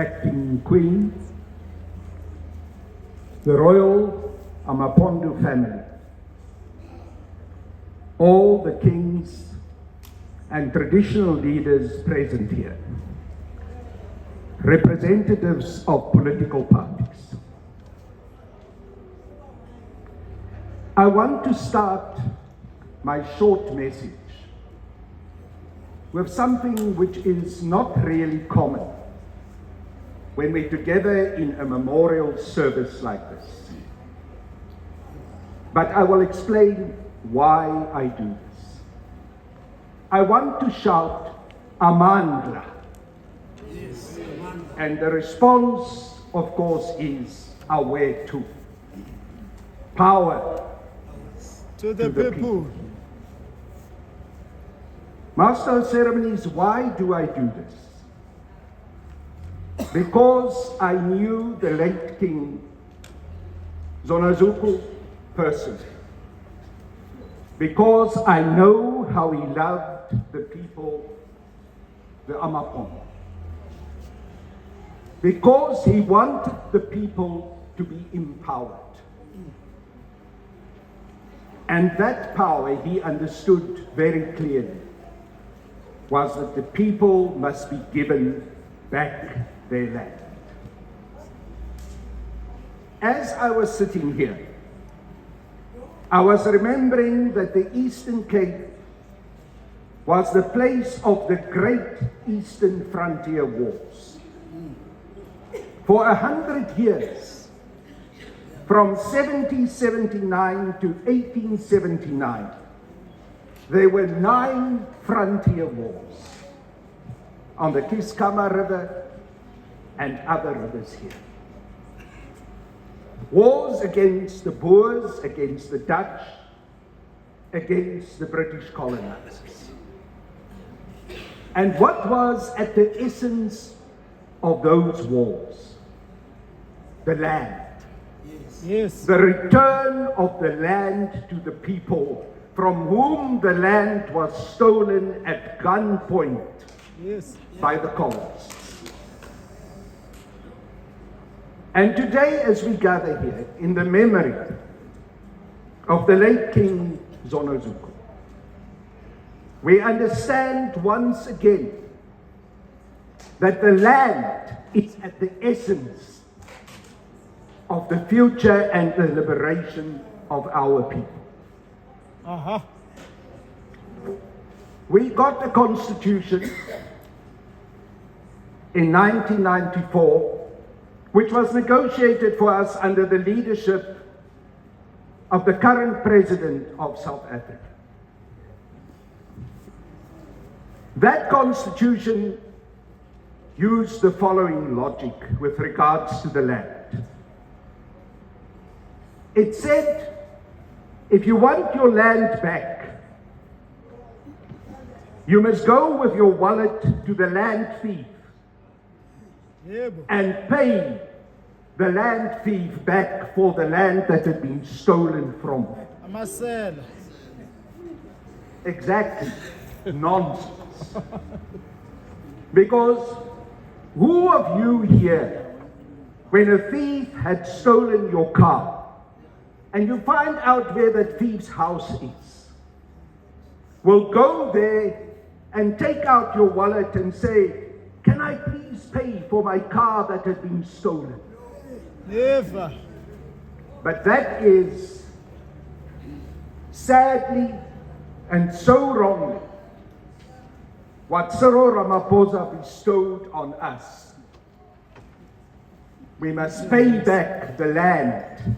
acting queen, the royal AmaMapondo family, all the kings and traditional leaders present here, representatives of political parties. I want to start my short message with something which is not really common when we're together in a memorial service like this. But I will explain why I do this. I want to shout, Amandla. Yes. And the response, of course, is aware to. Power To the people. Master of Ceremonies, why do I do this? Because I knew the late King Zanozuko personally. Because I know how he loved the people, the AmaMapondo. Because he wanted the people to be empowered. And that power, he understood very clearly, was that the people must be given back their land. As I was sitting here, I was remembering that the Eastern Cape was the place of the great Eastern Frontier Wars. For 100 years, from 1779 to 1879, there were 9 frontier wars on the Kiskama River and other rivers here. Wars against the Boers, against the Dutch, against the British colonizers. And what was at the essence of those wars? The land. Yes. The return of the land to the people from whom the land was stolen at gunpoint by the colonists. And today, as we gather here in the memory of the late King Zanozuko, we understand once again that the land is at the essence of the future and the liberation of our people. We got a constitution in 1994, which was negotiated for us under the leadership of the current president of South Africa. That constitution used the following logic with regards to the land. It said, if you want your land back, you must go with your wallet to the land thief and pay the land thief back for the land that had been stolen from him. Exactly. Nonsense. Because who of you here, when a thief had stolen your car, and you find out where that thief's house is, will go there and take out your wallet and say, can I please pay for my car that had been stolen? Never. But that is sadly and so wrongly what Cyril Ramaphosa bestowed on us. We must pay back the land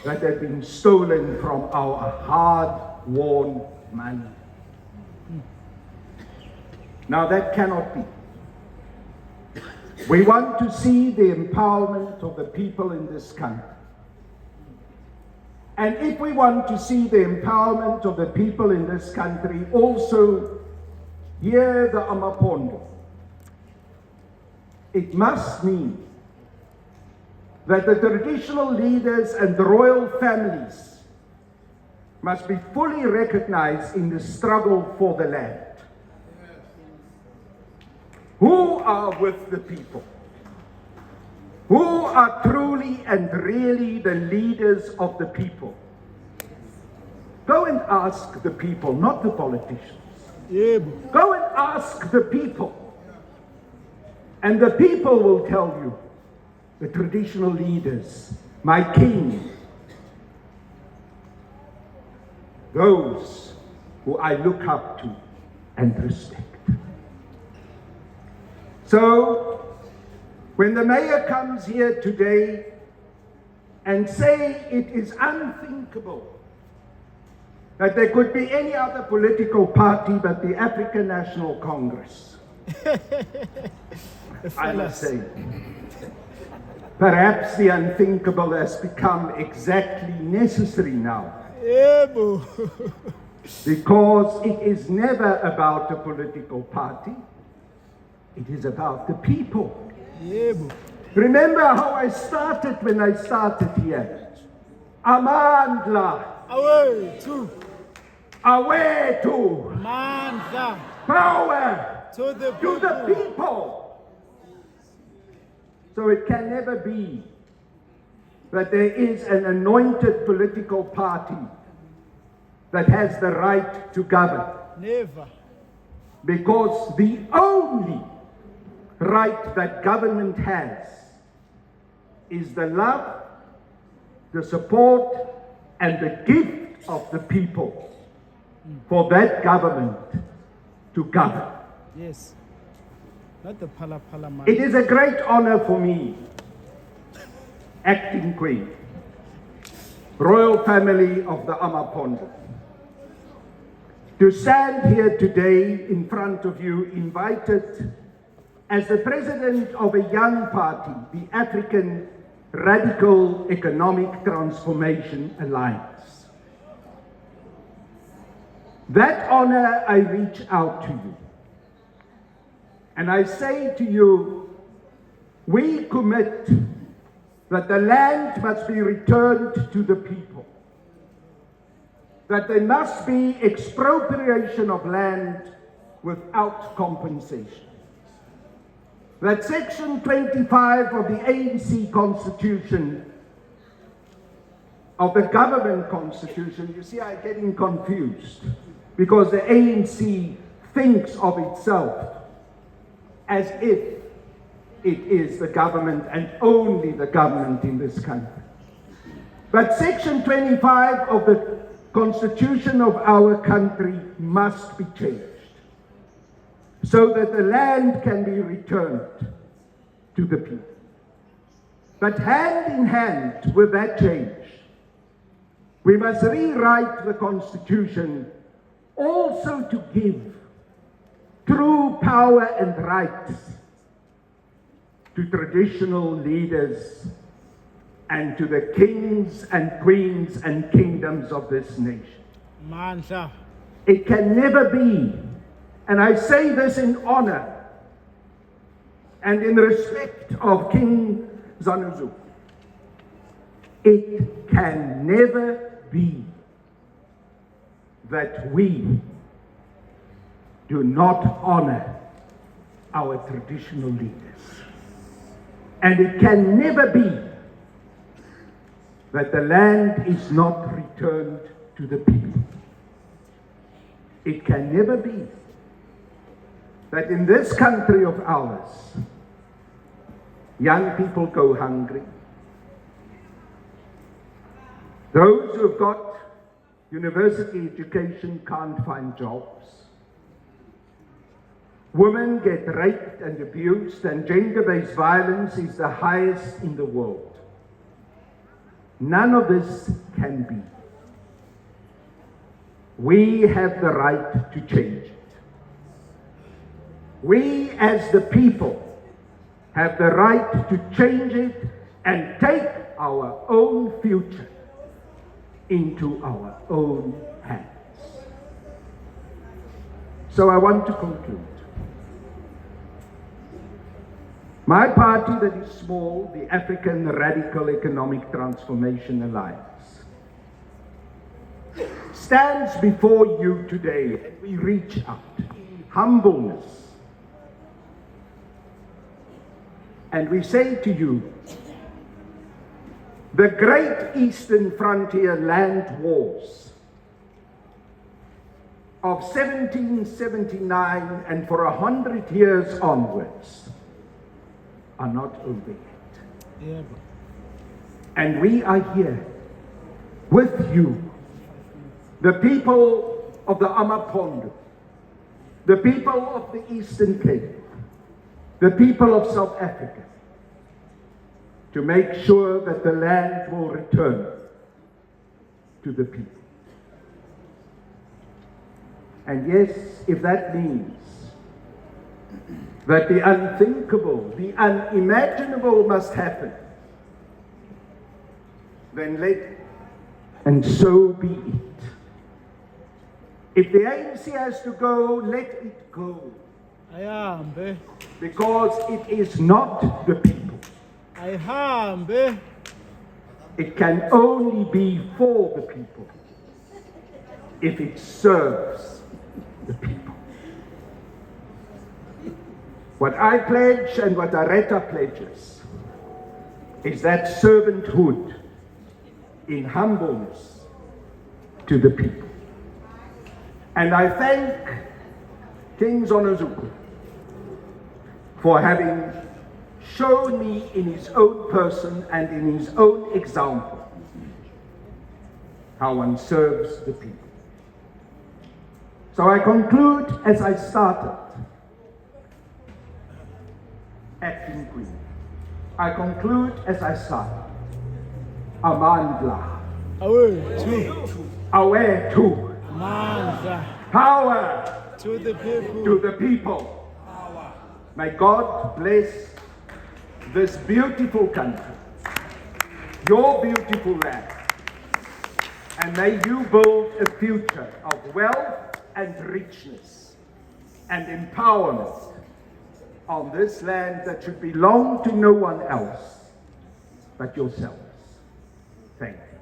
that had been stolen from our hard-won money. Now that cannot be. We want to see the empowerment of the people in this country. And if we want to see the empowerment of the people in this country, also here the AmaMapondo, it must mean that the traditional leaders and the royal families must be fully recognized in the struggle for the land. Who are with the people? who are truly and really the leaders of the people. Go and ask the people, not the politicians. Yebo. Go and ask the people. And the people will tell you, the traditional leaders, my king, those who I look up to and respect. So, when the mayor comes here today and say it is unthinkable that there could be any other political party but the African National Congress, I must say, perhaps the unthinkable has become exactly necessary now. Yebo. Because it is never about a political party, it is about the people. Yebo. Remember how I started when I started here. Amandla, Away to away to Mandla power to the to the people. people. So it can never be that there is an anointed political party that has the right to govern. Never. Because the only right that government has is the love, the support, and the gift of the people for that government to govern. Yes. Not the pala man. It is a great honor for me, acting queen, royal family of the AmaMapondo, to stand here today in front of you, invited as the president of a young party, the African Radical Economic Transformation Alliance. That honor, I reach out to you. And I say to you, we commit that the land must be returned to the people, that there must be expropriation of land without compensation, that Section 25 of the ANC Constitution, of the government constitution, you see, I'm getting confused, because the ANC thinks of itself as if it is the government and only the government in this country. But Section 25 of the Constitution of our country must be changed so that the land can be returned to the people. But hand in hand with that change, we must rewrite the Constitution also to give true power and rights to traditional leaders and to the kings and queens and kingdoms of this nation. Mandla. It can never be, and I say this in honor and in respect of King Zanozuko, it can never be that we do not honor our traditional leaders. And it can never be that the land is not returned to the people. It can never be that in this country of ours, young people go hungry. Those who've got university education can't find jobs. Women get raped and abused, and gender-based violence is the highest in the world. None of this can be. We have the right to change it. We, as the people, have the right to change it and take our own future into our own hands. So I want to conclude. My party that is small, the African Radical Economic Transformation Alliance, stands before you today, and we reach out in humbleness. And we say to you, the Great Eastern Frontier Land Wars of 1779 and for 100 years onwards are not over yet. Yeah. And we are here with you, the people of the AmaMapondo, the people of the Eastern Cape, the people of South Africa, to make sure that the land will return to the people. And yes, if that means that the unthinkable, the unimaginable must happen, then let it, and so be it. If the ANC has to go, let it go. Ayihambe. Because it is not the people. Ayihambe. It can only be for the people if it serves the people. What I pledge and what ARETA pledges is that servanthood in humbleness to the people. And I thank King Zanozuko for having shown me in his own person and in his own example how one serves the people. So I conclude as I started, acting Queen. I conclude as I started, Amandla, Awethu. aware to, Mandla. power To the people. to the people. May God bless this beautiful country, your beautiful land, and may you build a future of wealth and richness and empowerment on this land that should belong to no one else but yourselves. Thank you.